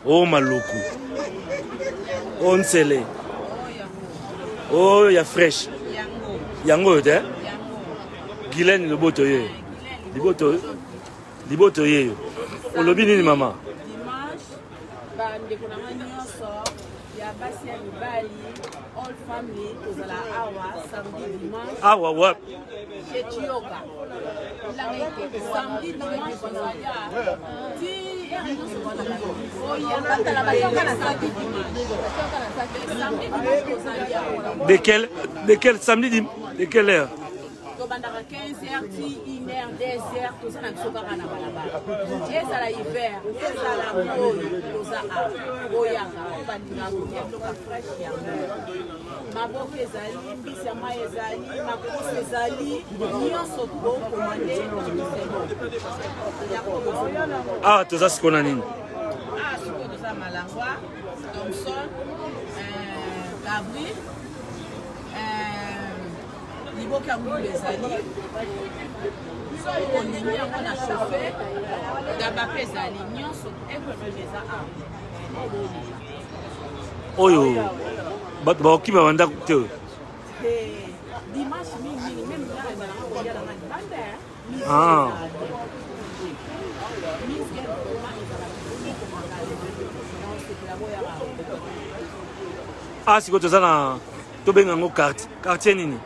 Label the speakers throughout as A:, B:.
A: Oh Maluku. Oh Nsele. Oh ya fresh. Yango te. Guylaine Liboto ye. Liboto ye. Olobi nini mama?
B: Dimanche, bandeko na nyonso ya basi ya mibali, all family tozala awa samedi dimanche.
A: Awa wa.
B: Chez Chioga. Samedi dimanche tozala ti
A: de quel samedi de quelle heure?
B: 15h, 1h, 2h, tout ça, on a et ça la hiver, et ça la mode, tout ça, Boyanga, fraîche, ma boque ezali, bisama ezali, ma course ezali, nyonso ko commandé.
A: Ah, tout ça c'est qu'on a nini?
B: Ah, c'est tout ça Malangwa, Thompson, Gabri. Liboka moules ezali on est on a chauffé d'abord ezali nyonso ekomeza
A: oyo bato baoki banda te
B: dimanche mingi même là on a la bande
A: ah ah siko toza na tobenga ngo quartier nini?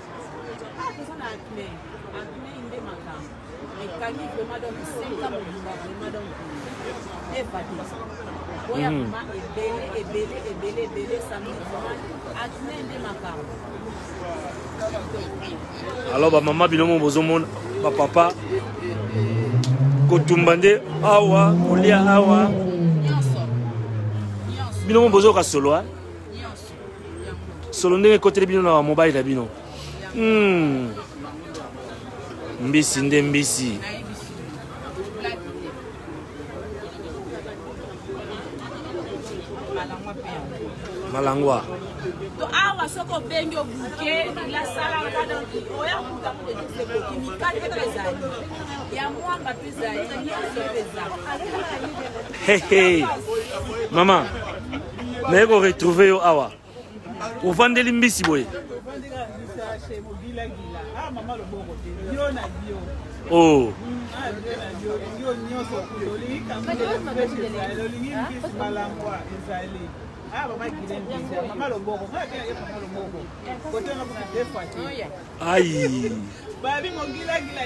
A: Alors ba mama binomo bozomona ba papa kotumbande awa kolia awa binomo bozoka solo solo ndenge kote bino na mobile na bino mbisi nde mbisi malangwa
B: to awa soko bengi obuke la sala kana oya kuta ko kimikali ezali ya mwamba pesa nyonso pesa
A: hey mama nego retrouver yo awa ovandeli mbisi boye oh aïe
C: babi mongila gila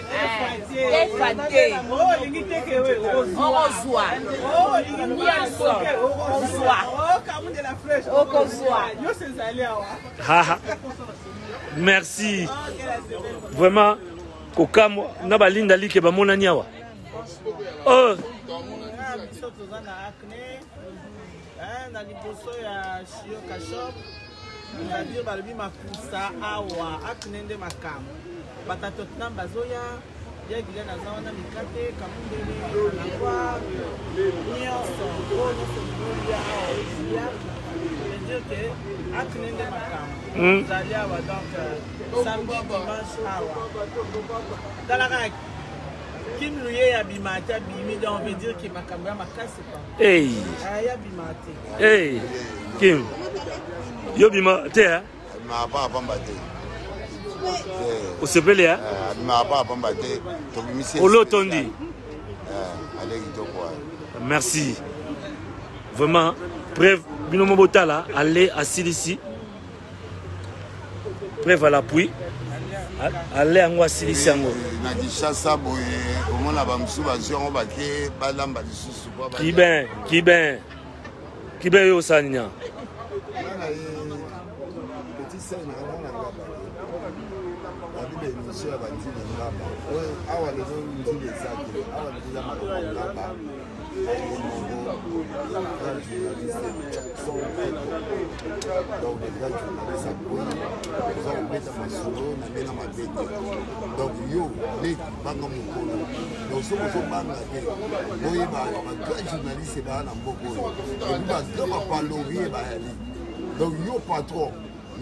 A: merci vraiment kokamo na balinda like bamona nyawa oh
C: na liboso ya Chioka shop c'est-à-dire balobi mapusa awa akunende makambo batatot bazoya ya Guylaine aza wana mikate kamundele malangwa nyonso nyonso ya c'est-à-dire que akunende makambo zali awa donc samedi dimanche awa talaka Kim Louye ya bimata bimi donc on veut dire que makambo ya makasi pas
A: hey
C: ya bimate
A: hey Kim yo bimate hein
D: ma pas pambate
A: o sepele hein
D: ma pas pambate to bimisi
A: olotondi
D: allez to quoi
A: merci vraiment preuve binomo botala aller à Silisi preuve à l'appui aller en Silisi yango
D: na dishasa boye omona ba msu ba ziongo ba ke ba lamba lisusu ba kiben yo sanya petit sœur na ngana ngaba ba bibe monsieur ba ndile ngaba awa lezo ndile zake awa lezo ma ngaba donc les gars journalistes à mettre ma solo na bena ma bête donc yo les banga mukolo donc so so banga te boye ba grand journaliste ba na mboko et ba grand palorier ba ali donc yo patron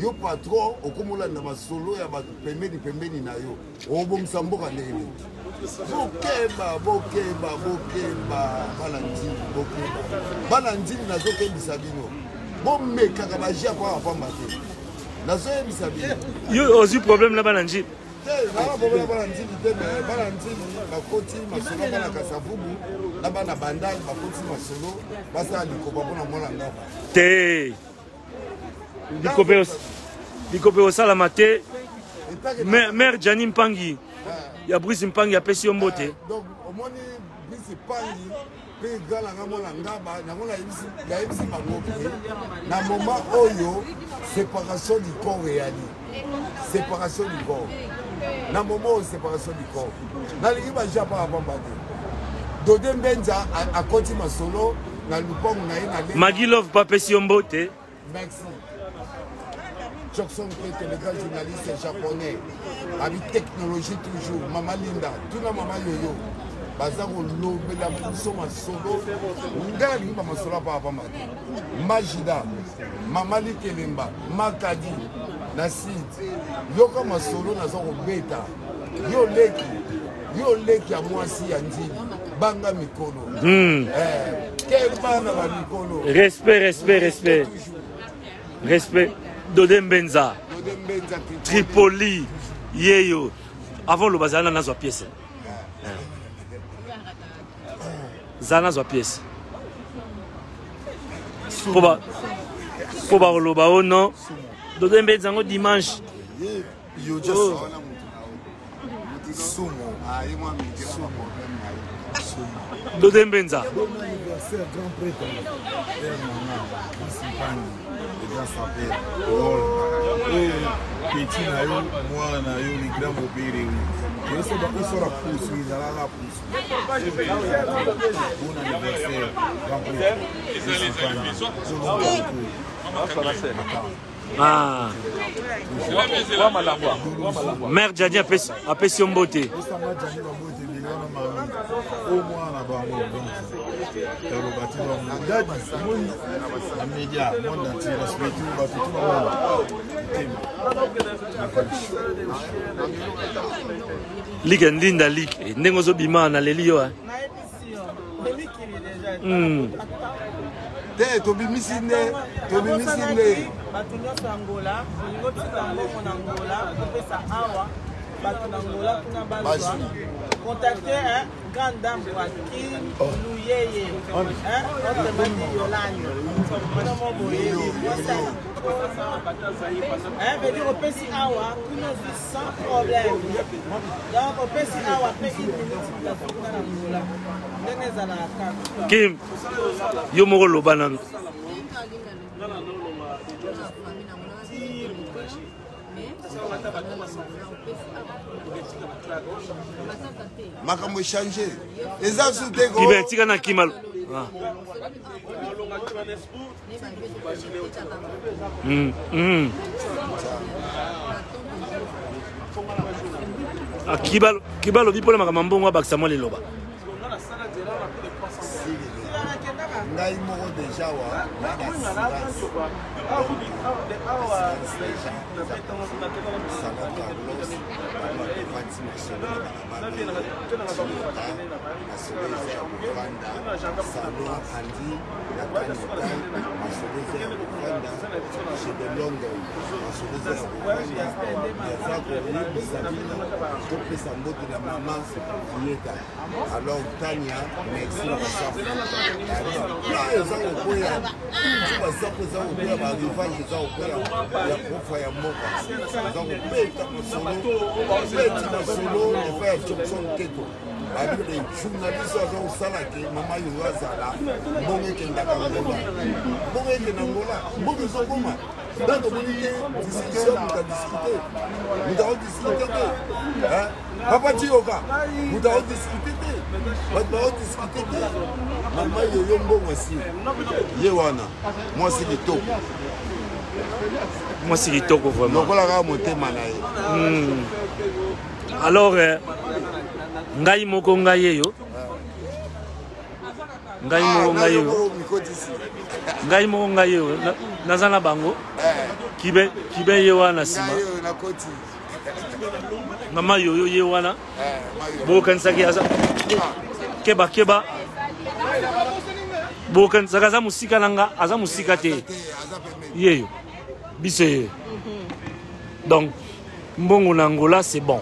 D: yo patron okomolanda masolo ya bato pembeni na yo obongisa mboka ndenge bokeba bana ndini nazokebisa bino bomekaka bagia kwa bapamba te nazoyebisa bino
A: yo ozwi problème na bana ndini
D: naa problème bana ndini te me bana ndini bakoti masolo bana kasavubu na bana bandali bakoti masolo basala likoba mpona mwana ngaba
A: te likope osalama te mare Jani Mpangi ya Brice Mpangi apesi yo mbote
D: donc omoni Brice Mpangi mpe galanga mwana ngaba nango nayebisi bango mpe na moment oyo séparation du corps eyali séparation du corps na moment oyo séparation du corps nalingi baja mpa bapamba te Dodé Mbenza akoti masolo na lupango na ye na
A: Magilov pa apesi yo mbote.
D: Merci. Jackson Kete, le grand journaliste japonais, avec technologie toujours, Mama Linda, tout le Mama Yoyo, Bazaro Lobe, la Poussoma Solo, Ngali Mama Sola Papa Majida, Mama Likelemba, Makadi, Nassid, Yoka Masolo, Nazaro Beta, Yo Leki à moi si Yandi, Banga Mikolo.
A: Respect. Dodé Mbenza. Tripoli. Yeyo. Avant le bazar, on a pièce. Zana a pièce. Pour le bao non. Dodé Mbenza dimanche. Dodé Mbenza.
E: Grand prêtre, petit nayo moi nayo ni grand opéré oui c'est donc sur la pousse oui dans la pousse bon anniversaire grand
A: prêtre mère Jadi apesi mbote
E: au moins na bango donc le bâtiment Dadi moni na média monde entier respecté bato tout le monde
A: ligue ndinda ligue ndengo zo bima na lelio
D: te tobimisi nde
C: bato nyonso Angola olingo tika mbongo na Angola kopesa awa bato na Angola kuna bazwa contacter grande dame Joaquim Luyeye notre mari Yolande vraiment boye veut dire opesi awa kuna sans problème donc opesi awa pe une minute la kuna na Angola ndenge ezalaka
A: Kim yo moko loba nano
D: makambo échangé eza suteko
A: kibetika na kimalo kibalo bipona makambo mbongo abakisa mwa liloba
D: ngai moko deja wa alors Tania merci eza kokoya basapo eza kokoya barivage eza kokoya ya profa ya mboka eza kopeta masolo efa ya Jackson Keto babide journaliste aza kosala ke mama yoyo azala mbongo ekendaka ngola mbongo ekenda ngola mbongo ezokoma donc omoni te discussion mutu adiskute mutu akodiskute te papa tiyoka mutu akodiskute te bato baodiskute te mama yoyo mbongo asi ye wana mwasi
A: kitoko vraiment
D: lokola kaka motema na ye
A: alors ngai moko ngai eyo ngai moko ngai yo naza na bango kibe ye wana sima mama yoyo ye wana bokanisaki aza keba bokanisaki aza mosika nanga aza mosika te yeyo biso yeyo donc mbongo na Angola c'est bon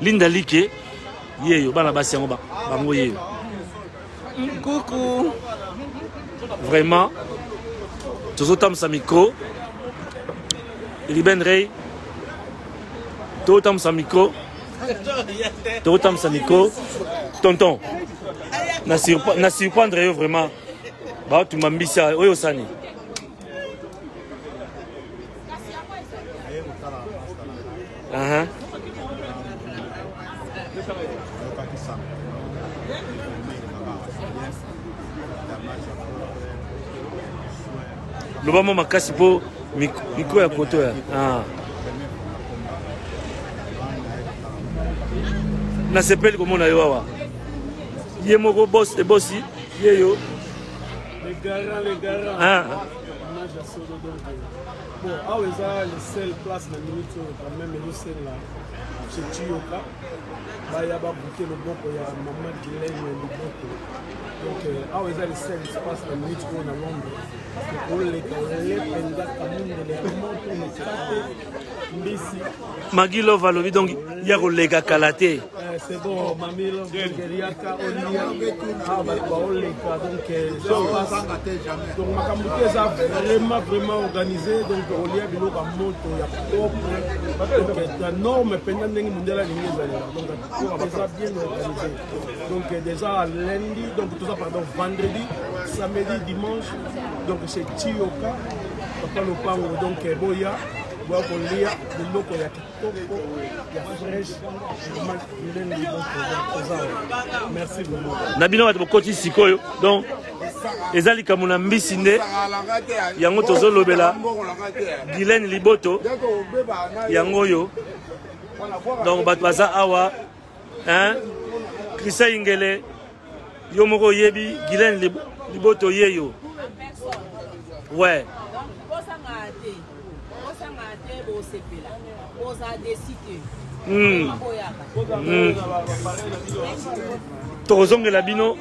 A: linda like yeyo bana basi yango bango yeyo
C: coucou
A: vraiment tozotambusa micro Liben Rey tozotambusa micro tonton na surprendre yo vraiment baotuma mbisa oyo osani lobamo makasi po micro ya koto ya nasepeli komona yo awa ye moko boss et bossi ye yo
F: les garants bon awa eza le seul place na minute oyo quand même ezosela chez Chioka baya babuke loboko ya mama Guylaine Liboko donc awa eza le seul espace na minute oyo na Londres koleka lepenza kamundele ya moto mokate mbisi
A: Maggie Love alobi donc ya koleka kala te
F: c'est bon Mami Love ngeriaka olia baoleka donc donc makambo te eza vraiment organisé donc olia biloko ya moto ya propre donc la norme mpenza ndenge mondial alingi ezalela donc eza bien organisé donc déjà lundi donc toza pardon vendredi samedi dimanche donc chez Chioka papa lopango donc boya boya kolia biloko ya kitoko ya fresh merci beaucoup
A: na bino bato bokoti sikoyo donc eza likambo na mbisi nde yango tozolobela Guylaine Liboto yango oyo donc bato baza awa Krista Ingele yo moko oyebi Guylaine Liboto yeyo ouais tozongela bino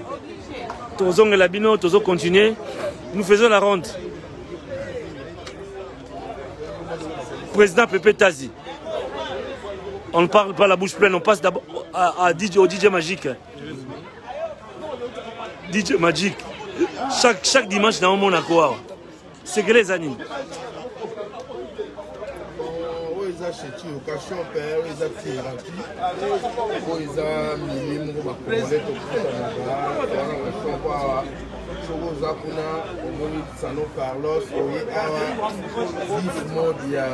A: tozo continuer nous faisons la ronde président Pépé Tazi on ne parle pas la bouche pleine on passe d'abord au DJ Magique chaque dimanche dans mon accord c'est que les animes
E: chez Chioka shop eza thérapie eza milimo bakomole tokoza kuna omoni Sano Carlos oye awa vif mode ya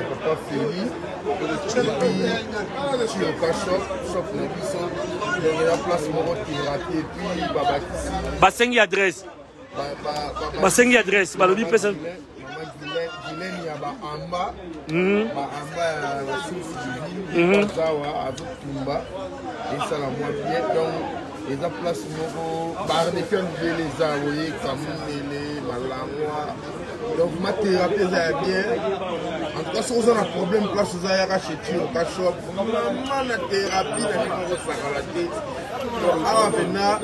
E: papa Feli Chioka shop na biso na place moko thérapie epuis babakisi
A: basengi adresse balobi pesa
E: Guylaine ya baamba ya source divine bazawa azotumba esala mwa bien donc eza place moko baarneke nouvelle eza oye kamundele malangwa donc ma thérapie eza ya bien en tout cas soki oza na problème place oza yaka chez Chioka shop mama na thérapie na ndenge okosakala te awa mpena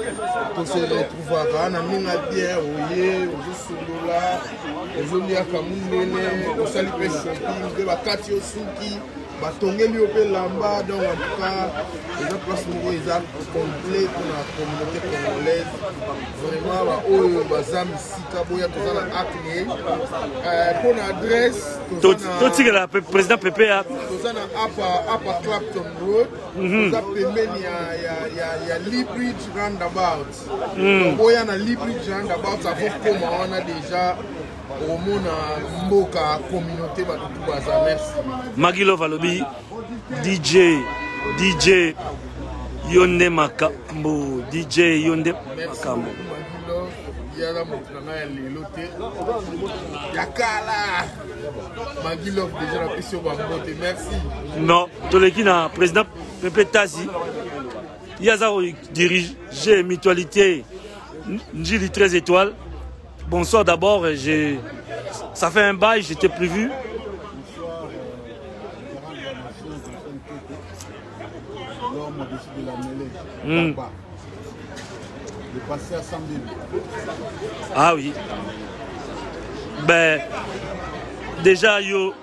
E: tose retrouvaka na ndenge bien oye ozosolola ozoliaka mundele osali mpe shopping mpe bakati yo suki batongeli yo mpe lamba donc en tout cas eza place moko eza complet mpona communauté congolaise vraiment baoyo baza misika boya toza na acne mpona adresse
A: totikela président Pepe
E: toza na apa Clapton Road toza pembeni ya Libridge roundabout boya na Libridge roundabout avokoma wana déjà omona mboka communauté batutu baza merci
A: Maggie Love alobi DJ Yonde Makambo DJ Yonde Makambo
E: yala moto na ngai ya lelo te ya kala Maggie Love déjà na pesi yo bambote merci
A: non toleki na président Pepe Tazi Yazaro dirigé Mutualité Njili 13 étoiles. Bonsoir d'abord, ça fait un bail, j'étais prévu.
G: Bonsoir, l'homme au-dessus de la mêlée. De passer à 100 000.
A: Ah oui. Ben, déjà, yo,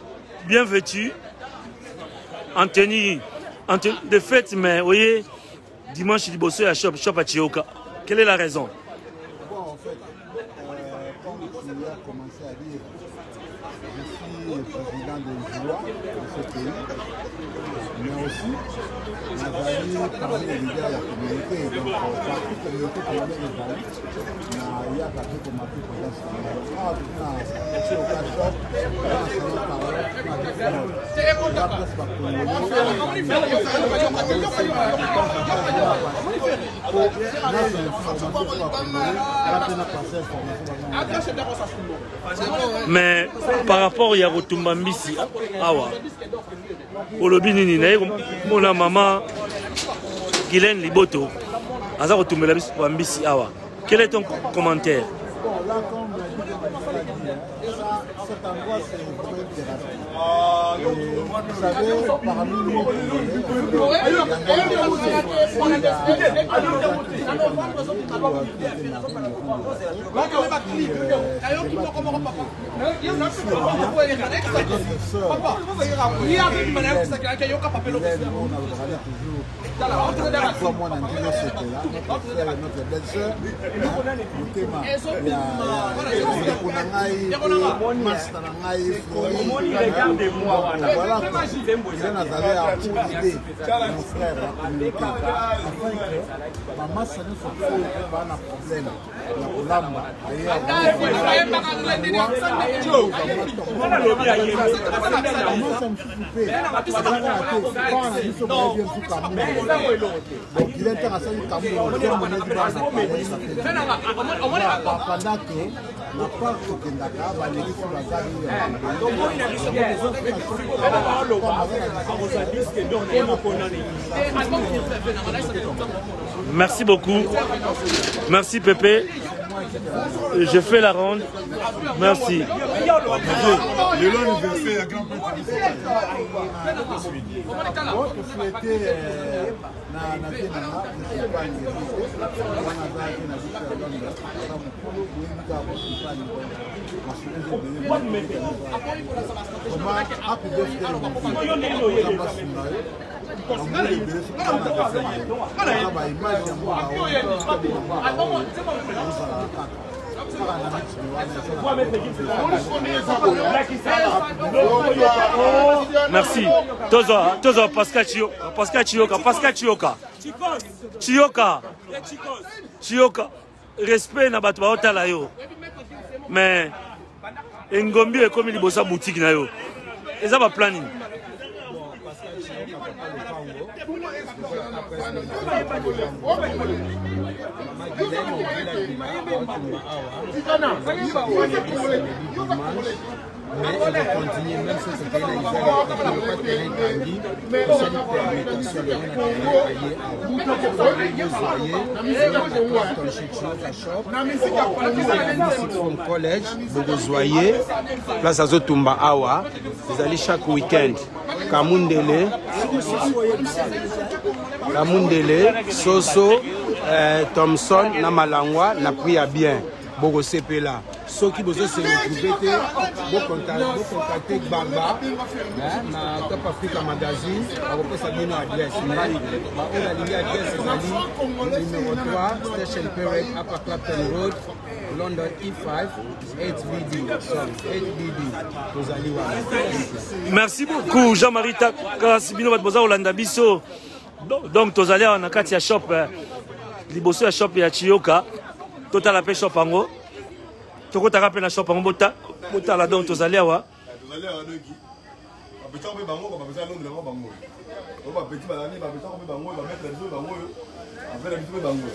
A: bien vêtu, en tenue de fête, mais vous voyez, dimanche, il bosse à shop à Chioka. Quelle est la raison?
G: Bon, en fait, comme tu as commencé à dire, je suis président de Joie de ce pays, mais aussi, nous avons parlé des leaders de la communauté, donc partout communauté congolaise est allée, il y a quelqu'un qui m'a pris pour l'instant. Ah, tu as au shop,
A: mais par rapport à Rotumba Mbisi, awa, Olobini mon maman Guylaine Liboto, Aza Rotumba Mbisi awa. Quel est ton commentaire?
G: Bon, là, comme cet endroit, c'est une vraie thérapie. Vous savez, parmi nous, voilà, il nazali à pour aider mon frère la communauté afin que maman sani sokolo pas na problème na kolamba ailleurs donc il est intéressant pendant que na part kokendaka balégi sur la
A: Merci beaucoup. Merci Pépé. Je fais la ronde. Merci. Merci. Tozo Pascal Chioka. Respect na bato baotala yo. Mais Ngombi est comme libosa boutique na yo. Eza ba planning.
E: Mais on va continuer, même si c'était là, ils n'ont pas terrain tangi, pour ça nous permettre sur le collège, Bogozoye, place Azotumba Awa, ils allaient chaque week-end. Kamundele, Soso, Thompson, Namalangwa, n'a pris à bien. Bogo Sepela. Ceux qui besoin se retrouver, vous contactez Bamba, na Top Africa Magazine, on va passer bien l'adresse. On a ligne adresse, numéro 3, Station Parade, Upper Clapton Road, London E5, 8BD.
A: Merci beaucoup, Jean-Marie Karasibino, votre besoin Olanda Bisso. Donc, tu allez en Akatia Shop, Liboso à Shop et à Chioka. Total appel shop ango. Toko ta rappel na shop ango bota la donc tozali awa.
H: Tozali awa doki. Ba petit ko bango ba pesa londe bango bango. O ba petit balani ba pesa ko bango ba mettre les bango. Après la petit bango.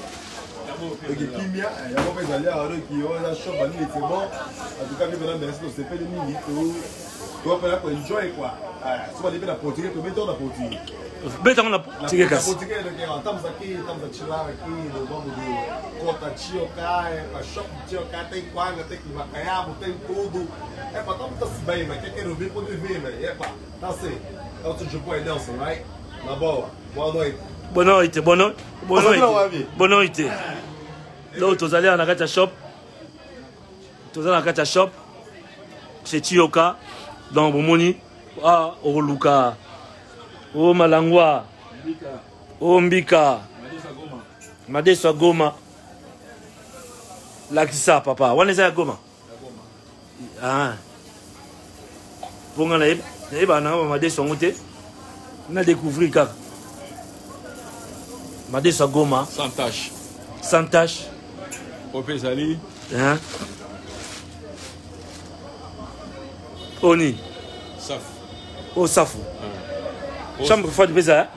H: Et kimia ya ko bezali awa doki o la shop ani c'est bon. En tout cas bien dans merci c'est fait des minutes. Tu vas faire pour enjoy quoi. Ah, si on va la portier, tu mets dans la portier.
A: beta on a tige kasi Boa noite. Donc tozali na kati ya shop. Tozali na kati ya shop chez Chioka. Donc bomoni oluka o malangwa o mbika Madeso Goma lakisa papa wana eza ya Goma ponga na yeba na Madeso ngote na découvrir kaka Madeso Goma sans tache
I: Opezali
A: Oni
I: Saf
A: o Safu chambre froide pesa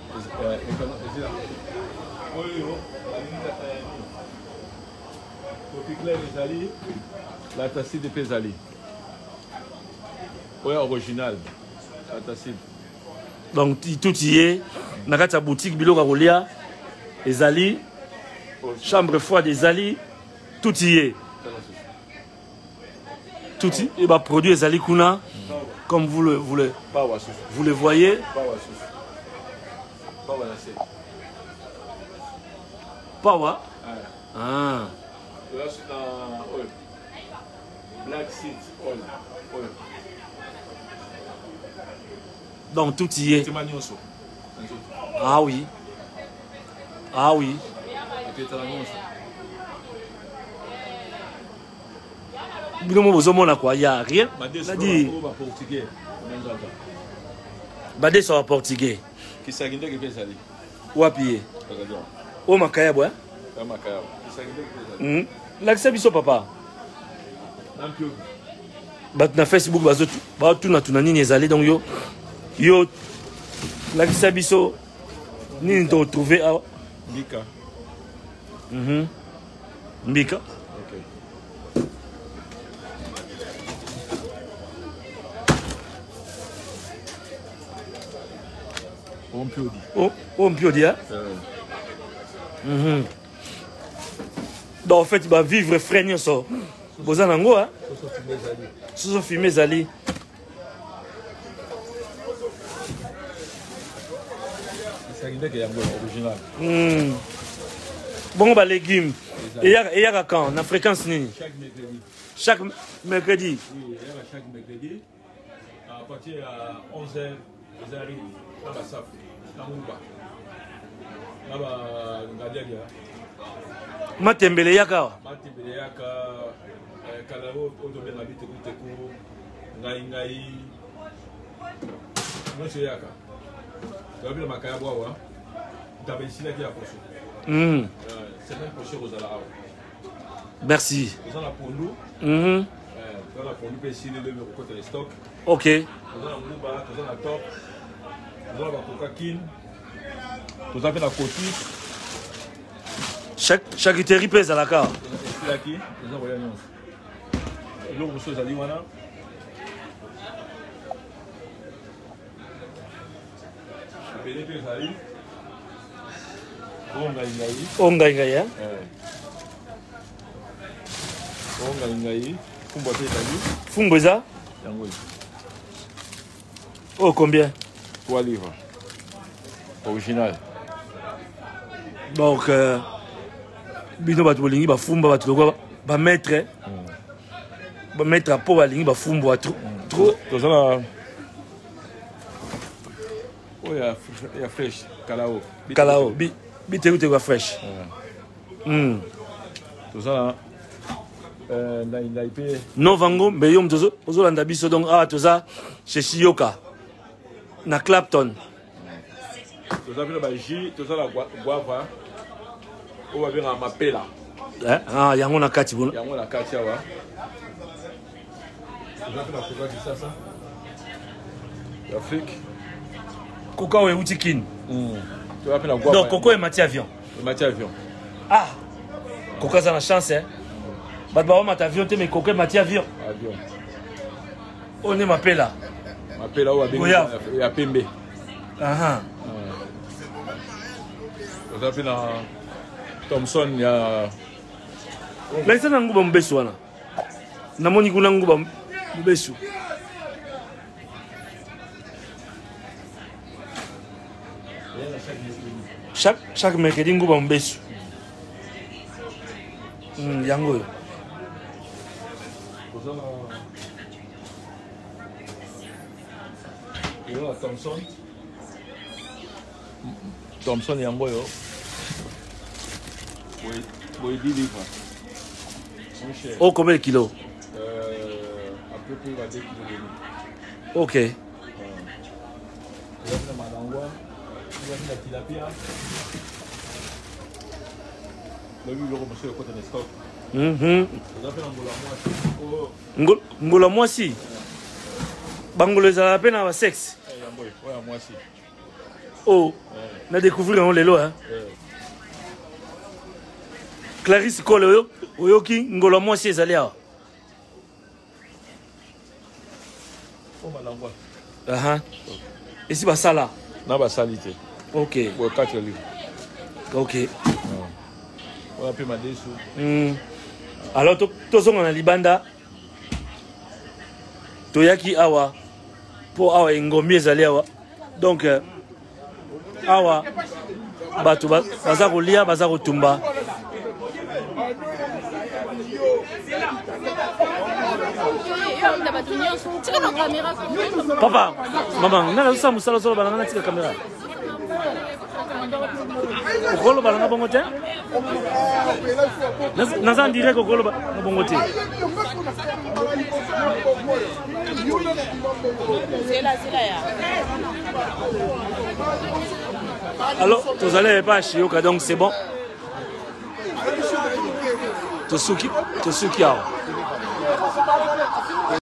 I: la tacite de Pesali. Oui, original. La tacite.
A: Donc tout y est. Dans la boutique Bilo Garolia, Ezali, chambre froide Ezali, tout y est. Tout y est. Et produit Ezali Kuna, comme vous le voyez. Power. Ah.
I: Black seed oil.
A: Donc tout y est. Ah oui. Ah oui. Binomo bozomona quoi, il y a rien. Dit Bade sur portugais.
I: Qui s'aginde que Pesali.
A: Wapi. O makaya boya.
I: Makaya. Qui s'aginde que Pesali.
A: L'accès biso papa. Bat na Facebook bazotu ba tuna tuna nini ezali donc yo l'accès biso nini to trouver à
I: Mbika.
A: Mbika.
I: OK.
A: On peut dire. Donc en fait il va vivre frère ça. Bozan nango hein. Soso fumé zali.
I: Original.
A: Bon bah légumes. Et il y a quand en fréquence nini?
I: Chaque mercredi.
A: Chaque mercredi.
I: Oui, chaque mercredi. À partir de 11h, ils arrivent dans la SAF, dans Mouba. Là-bas, Ngadiaga.
A: Matembele yaka.
I: Matembele yaka. Kalao, Otoben habite Kuteko. Ngai. Monsieur Yaka. Tu as vu le Makaya Boawa? Tu as ici là qui a approché. C'est même proché aux Alao.
A: Merci.
I: Vous en avez pour nous. Vous en avez pour nous, ici, le côté des stocks.
A: Ok.
I: Vous en avez Mouba, vous en avez Top. Vous en avez Coca-Kin. Vous avez la Coty.
A: Chaque terrible pèse à la carte.
I: Vous avez l'eau pour ceux à l'Iwana.
A: Onga ingaï.
I: Onga ingaï. Fumbo Petali.
A: Fumbo ça? Oh combien?
I: 3 livres. Original.
A: Donc bino batu bolingi ba fumba batu ko ba mettre à po balingi ba fumbo trop
I: tozala oya ya fresh kalao
A: bi te ko fresh
I: tozala na ipe
A: no vango mbe yom tozo landa biso donc toza chez Chioka na Clapton
I: tozala ba jus tozala guava on va venir à Mapela.
A: Yango na kati bon.
I: Yango na kati awa. Vous avez la coca de ça L'Afrique.
A: Coca ou Utikin.
I: Tu vas faire la guava.
A: Donc coco et matière avion.
I: Matière avion.
A: Ah. Coca ça la chance hein. Badba matière avion mais coco et matière avion.
I: Avion.
A: On est Mapela.
I: Mapela ou bien ya Pembe. toza mpe na Thomson ya
A: lakisa na nguba mobesu wana namoni kuna nguba mobesu chaque mercredi nguba mobesu yango oyo
I: Thomson yango oyo boye 10 livres.
A: Oh, combien de kilos?
I: À peu près 2 kilos.
A: Ok.
I: Il y a la malangua, il y a la tilapia. Là, lui, il a remonté le côté de stock. Vous avez un
A: ngola mwasi. Bangolo ezala pe na sexe.
I: Ouais, mwasi.
A: Oh, na découvrir on lelo hein. Clarisse Kole oyoki ngolo mwasi ezali awa.
I: Oh malangwa.
A: Aha. Esi basala.
I: Na basali te.
A: OK.
I: Pour 4 livres.
A: OK.
I: On a pris ma déçu.
A: Alors tozonga na libanda. Toyaki awa. Po awa ngombi ezali awa. Donc awa bato baza kolia baza kotumba. Papa, maman, nana usa musala solo balanga tika kamera. Okolo balanga bongo te? Naza ndire kokolo balanga bongo te. Alors, vous allez pas chez donc c'est bon. Tosuki,